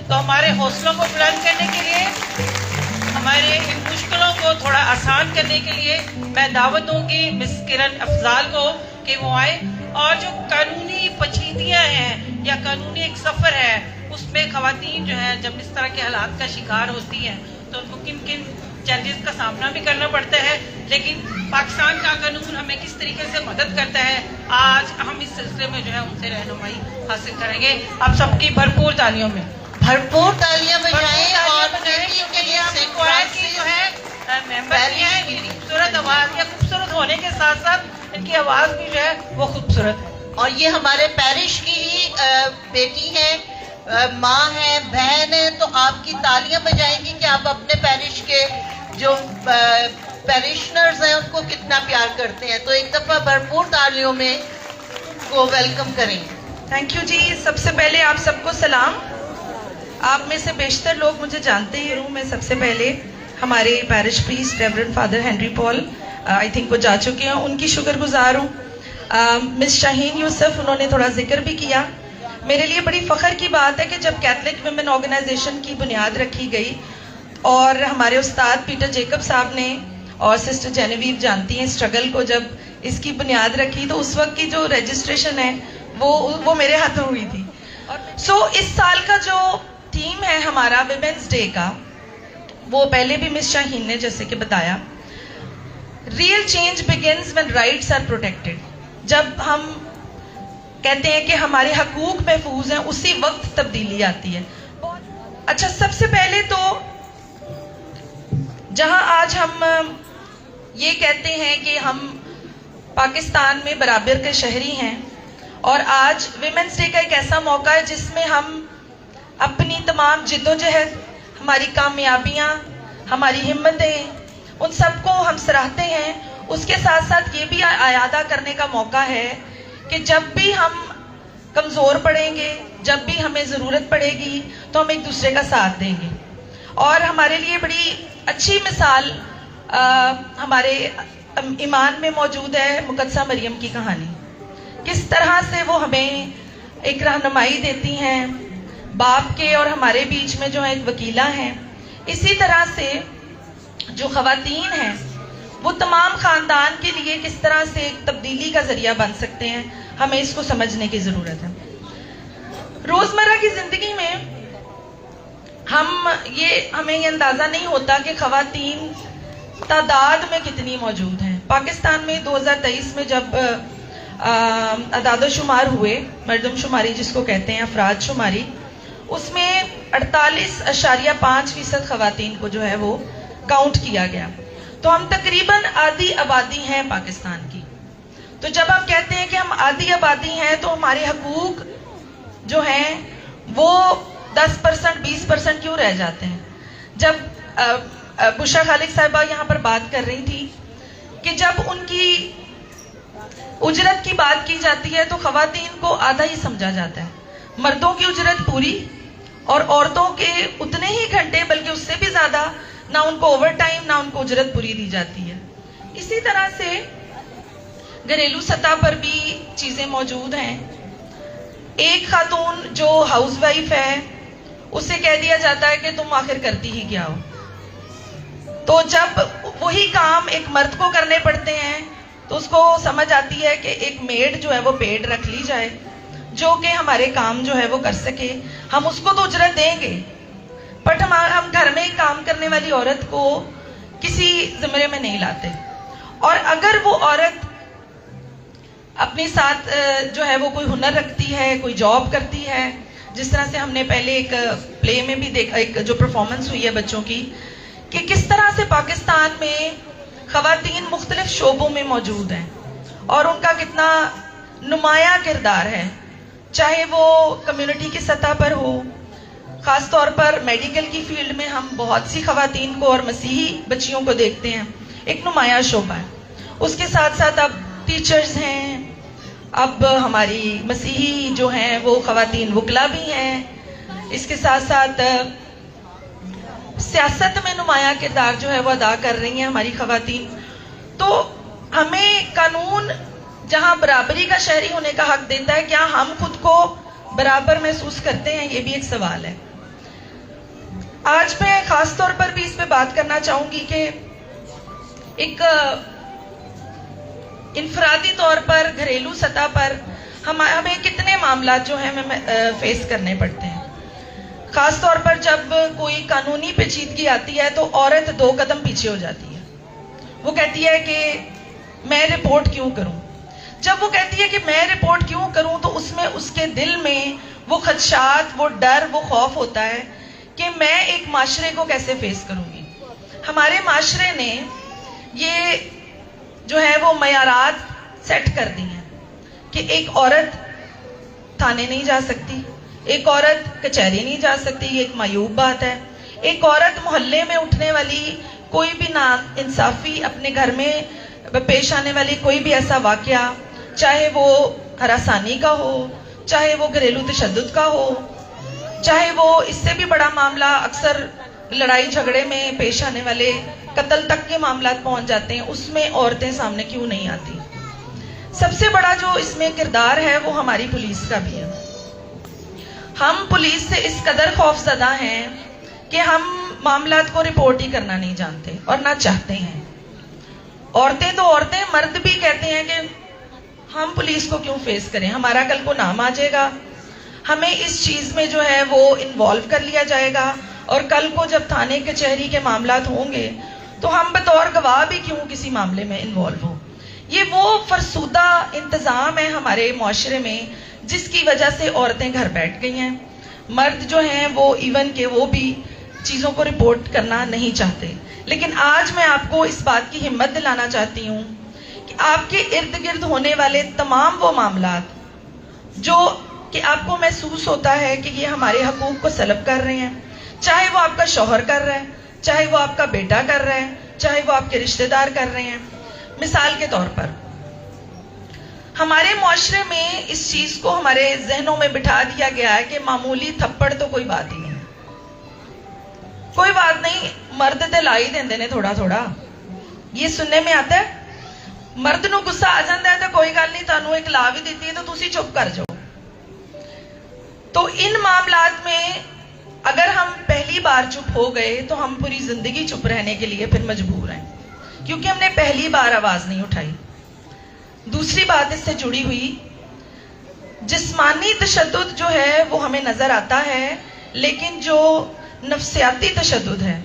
تو ہمارے حوصلوں کو بلند کرنے کے لیے، ہمارے ان مشکلوں کو تھوڑا آسان کرنے کے لیے میں دعوت دوں گی مس کرن افضال کو کہ وہ آئے، اور جو قانونی پیچیدگیاں ہیں یا قانونی ایک سفر ہے، اس میں خواتین جو ہیں جب اس طرح کے حالات کا شکار ہوتی ہیں تو ان کو کن کن چیلنجز کا سامنا بھی کرنا پڑتا ہے، لیکن پاکستان کا قانون ہمیں کس طریقے سے مدد کرتا ہے، آج ہم اس سلسلے میں جو ہے ان سے رہنمائی حاصل کریں گے۔ آپ سب کی بھرپور تالیوں میں بھرپور تالیاں بجائیں، اور کی جو ہے ممبر کی ہیں، ان کی خوبصورت آواز، یا خوبصورت ہونے کے ساتھ ساتھ ان کی آواز بھی جو ہے وہ خوبصورت ہے، اور یہ ہمارے پیرش کی ہی بیٹی ہے، ماں ہے، بہن ہے، تو آپ کی تالیاں بجائیں گی کہ آپ اپنے پیرش کے جو پیرشنرز ہیں ان کو کتنا پیار کرتے ہیں، تو ایک دفعہ بھرپور تالیوں میں کو ویلکم کریں۔ تھینک یو جی۔ سب سے پہلے آپ سب کو سلام۔ آپ میں سے بیشتر لوگ مجھے جانتے ہی ہوں۔ میں سب سے پہلے ہمارے parish priest reverend father Henry Paul I think وہ جا چکے ہیں، ان کی شکر گزار ہوں۔ مس شاہین یوسف، انہوں نے تھوڑا ذکر بھی کیا۔ میرے لیے بڑی فخر کی بات ہے کہ جب کیتھولک ویمن آرگنائزیشن کی بنیاد رکھی گئی اور ہمارے استاد پیٹر جیکب صاحب نے اور سسٹر جینیویو جانتی ہیں اسٹرگل کو، جب اس کی بنیاد رکھی تو اس وقت کی جو رجسٹریشن ہے وہ میرے ہاتھوں ہوئی تھی۔ سو اس سال کا جو تھیم ہے ہمارا ویمنس ڈے کا، وہ پہلے بھی مس شاہین نے جیسے کہ بتایا، real change begins when rights are protected. جب ہم کہتے ہیں کہ ہمارے حقوق محفوظ ہیں، اسی وقت تبدیلی آتی ہے۔ اچھا، سب سے پہلے تو جہاں آج ہم یہ کہتے ہیں کہ ہم پاکستان میں برابر کے شہری ہیں، اور آج ویمنس ڈے کا ایک ایسا موقع ہے جس میں ہم اپنی تمام جدوجہد، ہماری کامیابیاں، ہماری ہمتیں، ان سب کو ہم سراہتے ہیں۔ اس کے ساتھ ساتھ یہ بھی اعادہ کرنے کا موقع ہے کہ جب بھی ہم کمزور پڑیں گے، جب بھی ہمیں ضرورت پڑے گی تو ہم ایک دوسرے کا ساتھ دیں گے۔ اور ہمارے لیے بڑی اچھی مثال ہمارے ایمان میں موجود ہے مقدسہ مریم کی کہانی، کس طرح سے وہ ہمیں ایک رہنمائی دیتی ہیں، باپ کے اور ہمارے بیچ میں جو ایک وکیلہ ہیں۔ اسی طرح سے جو خواتین ہیں وہ تمام خاندان کے لیے کس طرح سے ایک تبدیلی کا ذریعہ بن سکتے ہیں، ہمیں اس کو سمجھنے کی ضرورت ہے۔ روزمرہ کی زندگی میں ہمیں یہ اندازہ نہیں ہوتا کہ خواتین تعداد میں کتنی موجود ہیں۔ پاکستان میں 2023 میں جب اعداد و شمار ہوئے، مردم شماری جس کو کہتے ہیں، افراد شماری، اس میں 48.5% خواتین کو جو ہے وہ کاؤنٹ کیا گیا۔ تو ہم تقریباً آدھی آبادی ہیں پاکستان کی۔ تو جب ہم کہتے ہیں کہ ہم آدھی آبادی ہیں تو ہمارے حقوق جو ہیں وہ 10% 20% کیوں رہ جاتے ہیں؟ جب بشرا خالق صاحبہ یہاں پر بات کر رہی تھی کہ جب ان کی اجرت کی بات کی جاتی ہے تو خواتین کو آدھا ہی سمجھا جاتا ہے، مردوں کی اجرت پوری اور عورتوں کے اتنے ہی گھنٹے بلکہ اس سے بھی زیادہ، نہ ان کو اوور ٹائم نہ ان کو اجرت پوری دی جاتی ہے۔ اسی طرح سے گھریلو سطح پر بھی چیزیں موجود ہیں۔ ایک خاتون جو ہاؤس وائف ہے اسے کہہ دیا جاتا ہے کہ تم آخر کرتی ہی کیا ہو، تو جب وہی کام ایک مرد کو کرنے پڑتے ہیں تو اس کو سمجھ آتی ہے کہ ایک میڈ جو ہے وہ پیڈ رکھ لی جائے جو کہ ہمارے کام جو ہے وہ کر سکے، ہم اس کو تو اجرت دیں گے، بٹ ہم گھر میں کام کرنے والی عورت کو کسی زمرے میں نہیں لاتے۔ اور اگر وہ عورت اپنے ساتھ جو ہے وہ کوئی ہنر رکھتی ہے، کوئی جاب کرتی ہے، جس طرح سے ہم نے پہلے ایک پلے میں بھی دیکھا، ایک جو پرفارمنس ہوئی ہے بچوں کی، کہ کس طرح سے پاکستان میں خواتین مختلف شعبوں میں موجود ہیں اور ان کا کتنا نمایاں کردار ہے، چاہے وہ کمیونٹی کی سطح پر ہو، خاص طور پر میڈیکل کی فیلڈ میں ہم بہت سی خواتین کو اور مسیحی بچیوں کو دیکھتے ہیں، ایک نمایاں شعبہ ہے۔ اس کے ساتھ ساتھ اب ٹیچرز ہیں، اب ہماری مسیحی جو ہیں وہ خواتین وکلا بھی ہیں، اس کے ساتھ ساتھ سیاست میں نمایاں کردار جو ہے وہ ادا کر رہی ہیں ہماری خواتین۔ تو ہمیں قانون جہاں برابری کا شہری ہونے کا حق دیتا ہے، کیا ہم خود کو برابر محسوس کرتے ہیں؟ یہ بھی ایک سوال ہے۔ آج میں خاص طور پر بھی اس پہ بات کرنا چاہوں گی کہ ایک انفرادی طور پر گھریلو سطح پر ہمیں کتنے معاملات جو ہیں ہمیں فیس کرنے پڑتے ہیں. خاص طور پر جب کوئی قانونی پیچیدگی آتی ہے تو عورت 2 قدم پیچھے ہو جاتی ہے. وہ کہتی ہے کہ میں رپورٹ کیوں کروں. جب وہ کہتی ہے کہ میں رپورٹ کیوں کروں تو اس میں اس کے دل میں وہ خدشات، وہ ڈر، وہ خوف ہوتا ہے کہ میں ایک معاشرے کو کیسے فیس کروں گی. ہمارے معاشرے نے یہ جو ہے وہ معیارات سیٹ کر دی ہیں کہ ایک عورت تھانے نہیں جا سکتی، ایک عورت کچہری نہیں جا سکتی. یہ ایک معیوب بات ہے. ایک عورت محلے میں اٹھنے والی کوئی بھی نا انصافی، اپنے گھر میں پیش آنے والی کوئی بھی ایسا واقعہ، چاہے وہ ہراسانی کا ہو، چاہے وہ گھریلو تشدد کا ہو، چاہے وہ اس سے بھی بڑا معاملہ، اکثر لڑائی جھگڑے میں پیش آنے والے قتل تک کے معاملات پہنچ جاتے ہیں، اس میں عورتیں سامنے کیوں نہیں آتی. سب سے بڑا جو اس میں کردار ہے وہ ہماری پولیس کا بھی ہے. ہم پولیس سے اس قدر خوف زدہ ہیں کہ ہم معاملات کو رپورٹ ہی کرنا نہیں جانتے اور نہ چاہتے ہیں. عورتیں تو عورتیں، مرد بھی کہتے ہیں کہ ہم پولیس کو کیوں فیس کریں، ہمارا کل کو نام آ جائے گا، ہمیں اس چیز میں جو ہے وہ انوالو کر لیا جائے گا، اور کل کو جب تھانے کچہری کے معاملات ہوں گے تو ہم بطور گواہ بھی کیوں کسی معاملے میں انوالو ہوں. یہ وہ فرسودہ انتظام ہے ہمارے معاشرے میں جس کی وجہ سے عورتیں گھر بیٹھ گئی ہیں. مرد جو ہیں وہ ایون کہ وہ بھی چیزوں کو رپورٹ کرنا نہیں چاہتے. لیکن آج میں آپ کو اس بات کی ہمت دلانا چاہتی ہوں کہ آپ کے ارد گرد ہونے والے تمام وہ معاملات جو کہ آپ کو محسوس ہوتا ہے کہ یہ ہمارے حقوق کو سلب کر رہے ہیں، چاہے وہ آپ کا شوہر کر رہا ہے، چاہے وہ آپ کا بیٹا کر رہا ہے، چاہے وہ آپ کے رشتہ دار کر رہے ہیں. مثال کے طور پر ہمارے معاشرے میں اس چیز کو ہمارے ذہنوں میں بٹھا دیا گیا ہے کہ معمولی تھپڑ تو کوئی بات ہی نہیں، کوئی بات نہیں، مرد تے لائی دیندے نے تھوڑا تھوڑا. یہ سننے میں آتا ہے. مرد نو غصہ آ جاتا ہے تو کوئی گل نہیں، تانوں ایک لا بھی دیتی ہے تو تسی چپ کر جاؤ. تو ان معاملات میں اگر ہم پہلی بار چپ ہو گئے تو ہم پوری زندگی چپ رہنے کے لیے پھر مجبور ہیں، کیونکہ ہم نے پہلی بار آواز نہیں اٹھائی. دوسری بات اس سے جڑی ہوئی، جسمانی تشدد جو ہے وہ ہمیں نظر آتا ہے، لیکن جو نفسیاتی تشدد ہے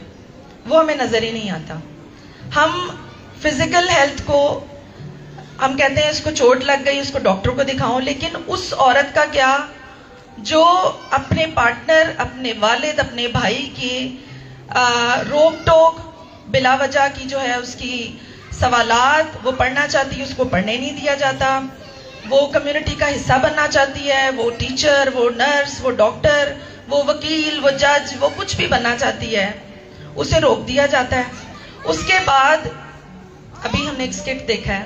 وہ ہمیں نظر ہی نہیں آتا. ہم فزیکل ہیلتھ کو ہم کہتے ہیں اس کو چوٹ لگ گئی، اس کو ڈاکٹر کو دکھاؤ، لیکن اس عورت کا کیا جو اپنے پارٹنر، اپنے والد، اپنے بھائی کی روک ٹوک بلا وجہ کی جو ہے اس کی سوالات وہ پڑھنا چاہتی ہے، اس کو پڑھنے نہیں دیا جاتا. وہ کمیونٹی کا حصہ بننا چاہتی ہے، وہ ٹیچر، وہ نرس، وہ ڈاکٹر، وہ وکیل، وہ جج، وہ کچھ بھی بننا چاہتی ہے، اسے روک دیا جاتا ہے. اس کے بعد ابھی ہم نے ایک اسکٹ دیکھا ہے،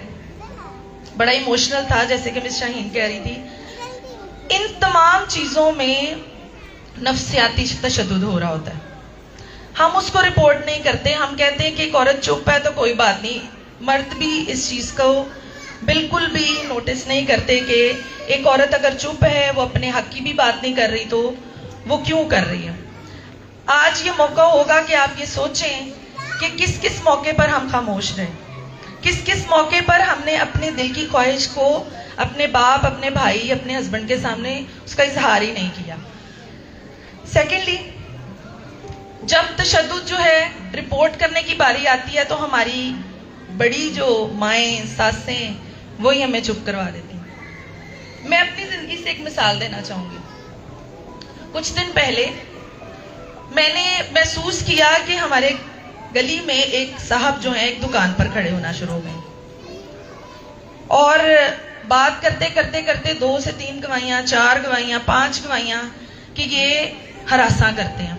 بڑا ایموشنل تھا، جیسے کہ مس شاہین کہہ رہی تھی. ان تمام چیزوں میں نفسیاتی تشدد ہو رہا ہوتا ہے. ہم اس کو رپورٹ نہیں کرتے، ہم کہتے ہیں کہ ایک عورت چپ ہے تو کوئی بات نہیں. مرد بھی اس چیز کو بالکل بھی نوٹس نہیں کرتے کہ ایک عورت اگر چپ ہے، وہ اپنے حق کی بھی بات نہیں کر رہی تو وہ کیوں کر رہی ہے. آج یہ موقع ہوگا کہ آپ یہ سوچیں کہ کس کس موقع پر ہم خاموش رہے، کس کس موقع پر ہم نے اپنے دل کی خواہش کو اپنے باپ، اپنے بھائی، اپنے ہسبینڈ کے سامنے اس کا اظہار ہی نہیں کیا. سیکنڈلی، جب تشدد جو ہے رپورٹ کرنے کی باری آتی ہے تو ہماری بڑی جو مائیں، ساسیں، وہی ہمیں چپ کروا دیتی ہیں. میں اپنی زندگی سے ایک مثال دینا چاہوں گی. کچھ دن پہلے میں نے محسوس کیا کہ ہمارے گلی میں ایک صاحب جو ہیں ایک دکان پر کھڑے ہونا شروع ہو گئے، اور بات کرتے کرتے کرتے 2 سے 3 گواہیاں، 4 گواہیاں، 5 گواہیاں کہ یہ ہراساں کرتے ہیں.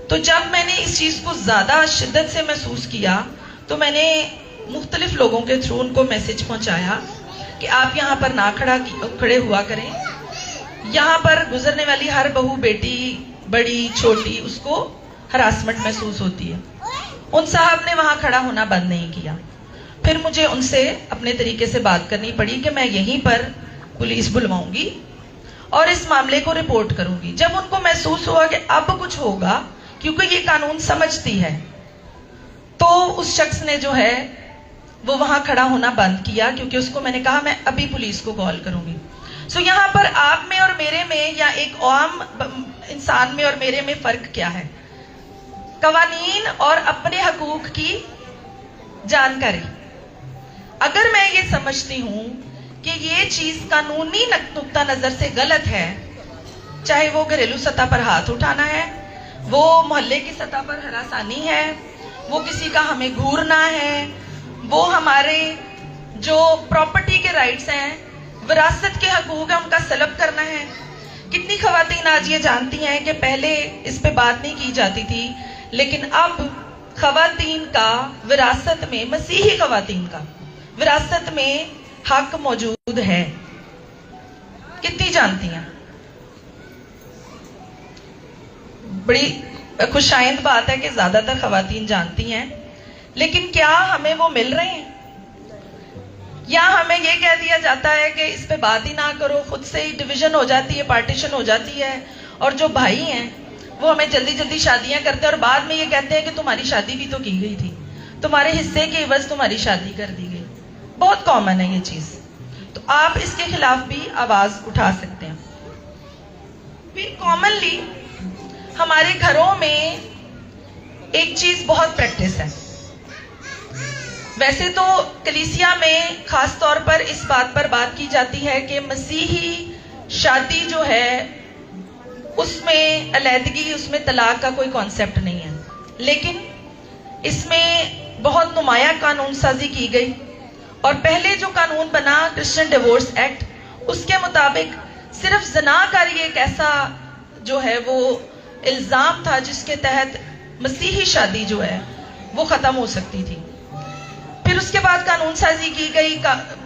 تو جب میں نے اس چیز کو زیادہ شدت سے محسوس کیا تو میں نے مختلف لوگوں کے تھرو ان کو میسج پہنچایا کہ آپ یہاں پر نہ کھڑے ہوا کریں. یہاں پر گزرنے والی ہر بہو، بیٹی، بڑی چھوٹی، اس کو ہراسمنٹ محسوس ہوتی ہے. ان صاحب نے وہاں کھڑا ہونا بند نہیں کیا. پھر مجھے ان سے اپنے طریقے سے بات کرنی پڑی کہ میں یہیں پر پولیس بلواؤں گی اور اس معاملے کو رپورٹ کروں گی. جب ان کو محسوس ہوا کہ اب کچھ ہوگا کیونکہ یہ قانون سمجھتی ہے, تو اس شخص نے جو ہے وہ وہاں کھڑا ہونا بند کیا, کیونکہ اس کو میں نے کہا میں ابھی پولیس کو کال کروں گی. سو یہاں پر آپ میں اور میرے میں یا ایک عام انسان میں اور میرے میں فرق کیا ہے؟ قوانین اور اپنے حقوق کی جانکاری. اگر میں یہ سمجھتی ہوں کہ یہ چیز قانونی نقطہ نظر سے غلط ہے, چاہے وہ گھریلو سطح پر ہاتھ اٹھانا ہے, وہ محلے کی سطح پر ہراسانی ہے, وہ کسی کا ہمیں گھورنا ہے, وہ ہمارے جو پراپرٹی کے رائٹس ہیں, وراثت کے حقوق ہیں, ان کا سلب کرنا ہے. کتنی خواتین آج یہ جانتی ہیں کہ پہلے اس پہ بات نہیں کی جاتی تھی, لیکن اب خواتین کا وراثت میں, مسیحی خواتین کا وراثت میں حق موجود ہے. کتنی جانتی ہیں؟ بڑی خوش آئند بات ہے کہ زیادہ تر خواتین جانتی ہیں, لیکن کیا ہمیں وہ مل رہے ہیں؟ یا ہمیں یہ کہہ دیا جاتا ہے کہ اس پہ بات ہی نہ کرو, خود سے ہی ڈویژن ہو جاتی ہے, پارٹیشن ہو جاتی ہے, اور جو بھائی ہیں وہ ہمیں جلدی جلدی شادیاں کرتے ہیں اور بعد میں یہ کہتے ہیں کہ تمہاری شادی بھی تو کی گئی تھی, تمہارے حصے کے عوض تمہاری شادی کر دی گئی. بہت کامن ہے یہ چیز. تو آپ اس کے خلاف بھی آواز اٹھا سکتے ہیں. پھر کامنلی ہمارے گھروں میں ایک چیز بہت پریکٹس ہے. ویسے تو کلیسیا میں خاص طور پر اس بات پر بات کی جاتی ہے کہ مسیحی شادی جو ہے اس میں علیحدگی, اس میں طلاق کا کوئی کانسیپٹ نہیں ہے, لیکن اس میں بہت نمایاں قانون سازی کی گئی. اور پہلے جو قانون بنا کرسچن ڈیورس ایکٹ, اس کے مطابق صرف زناکاری ایک ایسا جو ہے وہ الزام تھا جس کے تحت مسیحی شادی جو ہے وہ ختم ہو سکتی تھی. پھر اس کے بعد قانون سازی کی گئی,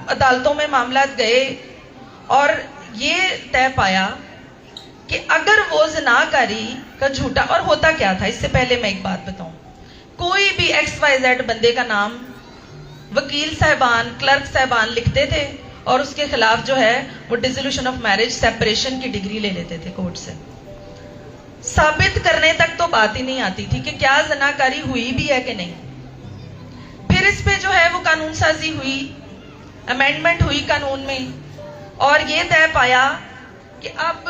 عدالتوں میں معاملات گئے اور یہ طے پایا کہ اگر وہ زناکاری کا جھوٹا, اور ہوتا کیا تھا, اس سے پہلے میں ایک بات بتاؤں, کوئی بھی XYZ بندے کا نام وکیل صاحبان, کلرک صاحبان لکھتے تھے اور اس کے خلاف جو ہے وہ ڈیزولوشن آف میرج, سیپریشن کی ڈگری لے لیتے تھے کورٹ سے. ثابت کرنے تک تو بات ہی نہیں آتی تھی کہ کیا زناکاری ہوئی بھی ہے کہ نہیں. پھر اس پہ جو ہے وہ قانون سازی ہوئی, امینڈمنٹ ہوئی قانون میں, اور یہ طے پایا کہ اب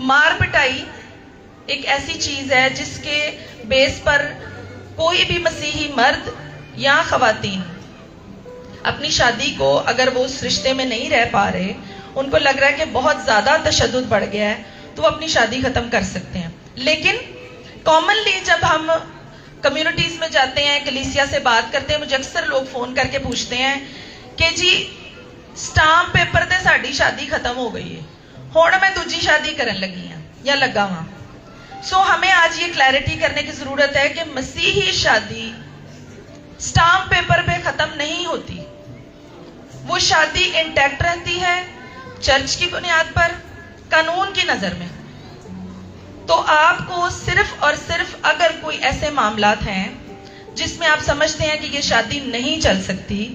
مار پٹائی ایک ایسی چیز ہے جس کے بیس پر کوئی بھی مسیحی مرد یا خواتین اپنی شادی کو, اگر وہ اس رشتے میں نہیں رہ پا رہے, ان کو لگ رہا ہے کہ بہت زیادہ تشدد بڑھ گیا ہے, تو وہ اپنی شادی ختم کر سکتے ہیں. لیکن کامنلی جب ہم کمیونٹیز میں جاتے ہیں, کلیسیا سے بات کرتے ہیں, مجھے اکثر لوگ فون کر کے پوچھتے ہیں کہ جی سٹامپ پیپر تے ساڈی شادی ختم ہو گئی ہے, ہن میں دوجی شادی کرن لگی ہاں یا لگا ہاں. سو ہمیں آج یہ کلیئرٹی کرنے کی ضرورت ہے کہ مسیحی شادی سٹامپ پیپر پہ ختم نہیں ہوتی, وہ شادی انٹیکٹ رہتی ہے چرچ کی بنیاد پر, قانون کی نظر میں. تو آپ کو صرف اور صرف اگر کوئی ایسے معاملات ہیں جس میں آپ سمجھتے ہیں کہ یہ شادی نہیں چل سکتی,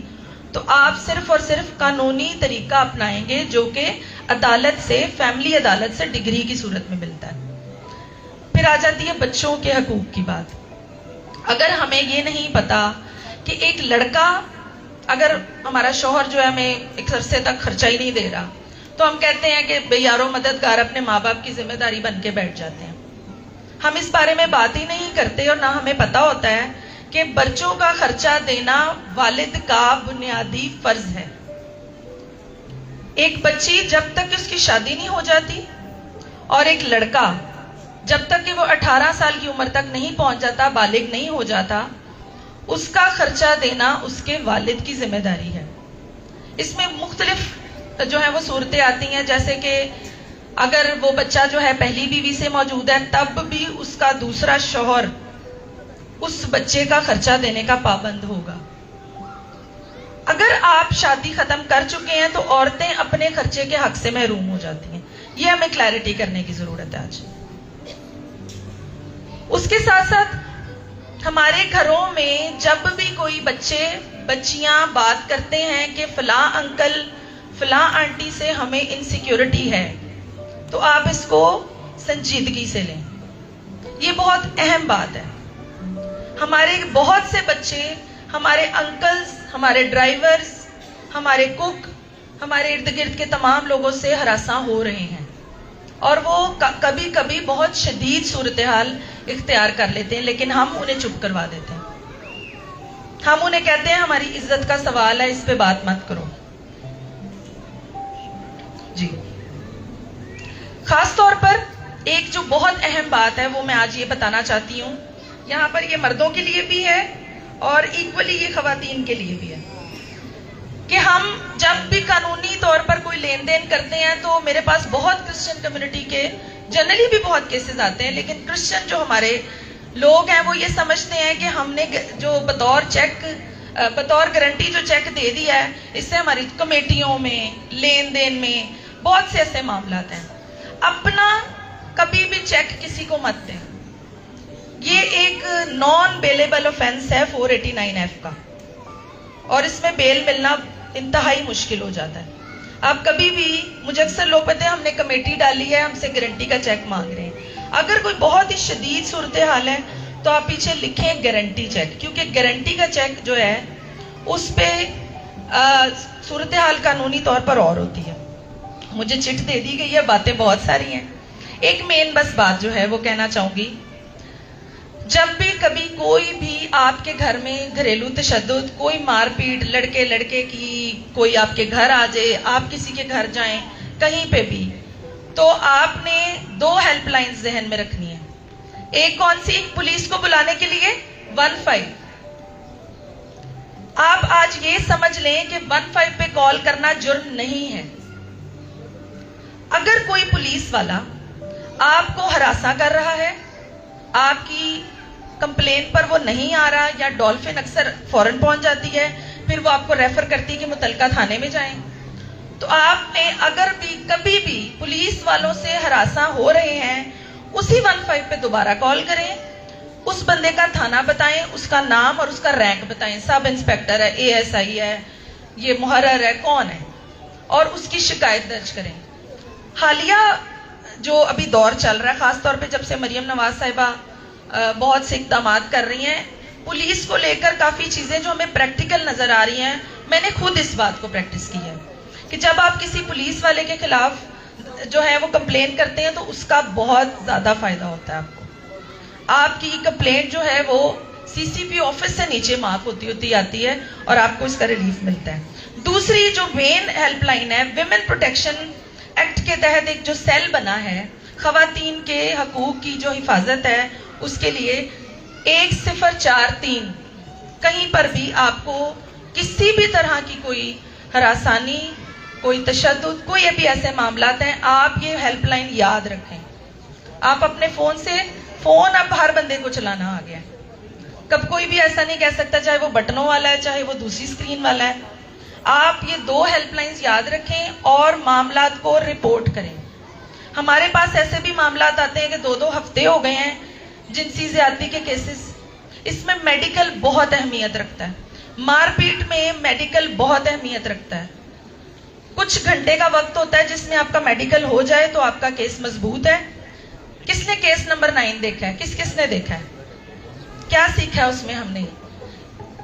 تو آپ صرف اور صرف قانونی طریقہ اپنائیں گے جو کہ عدالت سے, فیملی عدالت سے ڈگری کی صورت میں ملتا ہے. پھر آ جاتی ہے بچوں کے حقوق کی بات. اگر ہمیں یہ نہیں پتا کہ ایک لڑکا, اگر ہمارا شوہر جو ہے ہمیں ایک عرصے تک خرچہ ہی نہیں دے رہا, تو ہم کہتے ہیں کہ بے یارو مددگار اپنے ماں باپ کی ذمہ داری بن کے بیٹھ جاتے ہیں. ہم اس بارے میں بات ہی نہیں کرتے, اور نہ ہمیں پتا ہوتا ہے کہ بچوں کا خرچہ دینا والد کا بنیادی فرض ہے. ایک بچی جب تک اس کی شادی نہیں ہو جاتی, اور ایک لڑکا جب تک کہ وہ 18 سال کی عمر تک نہیں پہنچ جاتا, بالغ نہیں ہو جاتا, اس کا خرچہ دینا اس کے والد کی ذمہ داری ہے. اس میں مختلف جو ہے وہ صورتیں آتی ہیں, جیسے کہ اگر وہ بچہ جو ہے پہلی بیوی سے موجود ہے, تب بھی اس کا دوسرا شوہر اس بچے کا خرچہ دینے کا پابند ہوگا. اگر آپ شادی ختم کر چکے ہیں تو عورتیں اپنے خرچے کے حق سے محروم ہو جاتی ہیں. یہ ہمیں کلیئرٹی کرنے کی ضرورت ہے آج. اس کے ساتھ ساتھ ہمارے گھروں میں جب بھی کوئی بچے بچیاں بات کرتے ہیں کہ فلاں انکل فلاں آنٹی سے ہمیں انسیکیورٹی ہے, تو آپ اس کو سنجیدگی سے لیں. یہ بہت اہم بات ہے. ہمارے بہت سے بچے، ہمارے انکلز، ہمارے ڈرائیورز، ہمارے کک، ہمارے ارد گرد کے تمام لوگوں سے ہراساں ہو رہے ہیں، اور وہ کبھی کبھی بہت شدید صورتحال اختیار کر لیتے ہیں، لیکن ہم انہیں چپ کروا دیتے ہیں. ہم انہیں کہتے ہیں ہماری عزت کا سوال ہے، اس پہ بات مت کرو. جی، خاص طور پر ایک جو بہت اہم بات ہے وہ میں آج یہ بتانا چاہتی ہوں. یہاں پر یہ مردوں کے لیے بھی ہے اور ایکولی یہ خواتین کے لیے بھی ہے کہ ہم جب بھی قانونی طور پر کوئی لین دین کرتے ہیں تو میرے پاس بہت کرسچن کمیونٹی کے جنرلی بھی بہت کیسز آتے ہیں، لیکن کرسچن جو ہمارے لوگ ہیں وہ یہ سمجھتے ہیں کہ ہم نے جو بطور گارنٹی جو چیک دے دیا ہے، اس سے ہماری کمیٹیوں میں لین دین میں بہت سے ایسے معاملات ہیں. اپنا کبھی بھی چیک کسی کو مت دیں. یہ ایک نان بیلیبل آفینس ہے 489F کا، اور اس میں بیل ملنا انتہائی مشکل ہو جاتا ہے. آپ کبھی بھی، مجھے اکثر لوگ کہتے ہیں ہم نے کمیٹی ڈالی ہے، ہم سے گارنٹی کا چیک مانگ رہے ہیں. اگر کوئی بہت ہی شدید صورتحال ہے تو آپ پیچھے لکھیں گارنٹی چیک، کیونکہ گارنٹی کا چیک جو ہے اس پہ صورتحال قانونی طور پر اور ہوتی ہے. مجھے چٹ دے دی گئی ہے، باتیں بہت ساری ہیں. ایک مین بس بات جو ہے وہ کہنا چاہوں گی، جب بھی کبھی کوئی بھی آپ کے گھر میں گھریلو تشدد، کوئی مار پیٹ، لڑکے کی کوئی آپ کے گھر آ جائے، آپ کسی کے گھر جائیں، کہیں پہ بھی، تو آپ نے 2 ہیلپ لائنز ذہن میں رکھنی ہے. ایک کون سی؟ پولیس کو بلانے کے لیے 15. آپ آج یہ سمجھ لیں کہ 15 پہ کال کرنا جرم نہیں ہے. اگر کوئی پولیس والا آپ کو ہراساں کر رہا ہے، آپ کی کمپلین پر وہ نہیں آ رہا، یا ڈولفن اکثر فوراً پہنچ جاتی ہے، پھر وہ آپ کو ریفر کرتی ہے کہ متعلقہ تھانے میں جائیں، تو آپ نے اگر بھی کبھی بھی پولیس والوں سے ہراساں ہو رہے ہیں، اسی 15 پہ دوبارہ کال کریں. اس بندے کا تھانہ بتائیں، اس کا نام اور اس کا رینک بتائیں، سب انسپیکٹر ہے، ASI ہے، یہ محرر ہے، کون ہے، اور اس کی شکایت درج کریں. حالیہ جو ابھی دور چل رہا ہے، خاص طور پہ جب سے مریم نواز صاحبہ بہت سے اقدامات کر رہی ہیں، پولیس کو لے کر کافی چیزیں جو ہمیں پریکٹیکل نظر آ رہی ہیں. میں نے خود اس بات کو پریکٹس کی ہے کہ جب آپ کسی پولیس والے کے خلاف جو ہے وہ کمپلین کرتے ہیں تو اس کا بہت زیادہ فائدہ ہوتا ہے. آپ کی کمپلینٹ جو ہے وہ CCP آفس سے نیچے مارک ہوتی آتی ہے اور آپ کو اس کا ریلیف ملتا ہے. دوسری جو مین ہیلپ لائن ہے، ویمن پروٹیکشن ایکٹ کے تحت ایک جو سیل بنا ہے خواتین کے حقوق کی جو حفاظت ہے، اس کے لیے 1043 کہیں پر بھی آپ کو کسی بھی طرح کی کوئی ہراسانی، کوئی تشدد، کوئی بھی ایسے معاملات ہیں، آپ یہ ہیلپ لائن یاد رکھیں. آپ اپنے فون سے، فون اب ہر بندے کو چلانا آ گیا ہے، کب کوئی بھی ایسا نہیں کہہ سکتا چاہے وہ بٹنوں والا ہے چاہے وہ دوسری اسکرین والا ہے. آپ یہ 2 ہیلپ لائنز یاد رکھیں اور معاملات کو رپورٹ کریں. ہمارے پاس ایسے بھی معاملات آتے ہیں کہ 2 ہفتے ہو گئے ہیں جنسی زیادتی کے کیسز. اس میں میڈیکل بہت اہمیت رکھتا ہے، مار پیٹ میں میڈیکل بہت اہمیت رکھتا ہے. کچھ گھنٹے کا وقت ہوتا ہے جس میں آپ کا میڈیکل ہو جائے تو آپ کا کیس مضبوط ہے. کس نے کیس نمبر 9 دیکھا ہے؟ کس نے دیکھا ہے؟ کیا سیکھا ہے اس میں ہم نے؟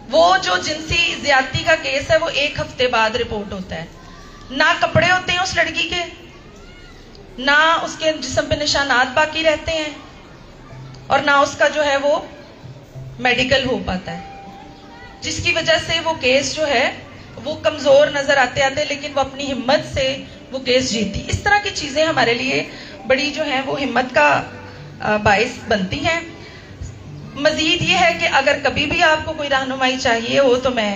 وہ جو جنسی زیادتی کا کیس ہے وہ 1 ہفتے بعد رپورٹ ہوتا ہے. نہ کپڑے ہوتے ہیں اس لڑکی کے، نہ اس کے جسم پہ نشانات باقی رہتے ہیں، اور نہ اس کا جو ہے وہ میڈیکل ہو پاتا ہے، جس کی وجہ سے وہ کیس جو ہے وہ کمزور نظر آتے لیکن وہ اپنی ہمت سے وہ کیس جیتی. اس طرح کی چیزیں ہمارے لیے بڑی جو ہیں وہ ہمت کا باعث بنتی ہیں. مزید یہ ہے کہ اگر کبھی بھی آپ کو کوئی رہنمائی چاہیے ہو تو میں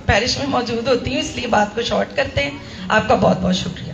پیرش میں موجود ہوتی ہوں، اس لیے بات کو شارٹ کرتے ہیں. آپ کا بہت بہت شکریہ.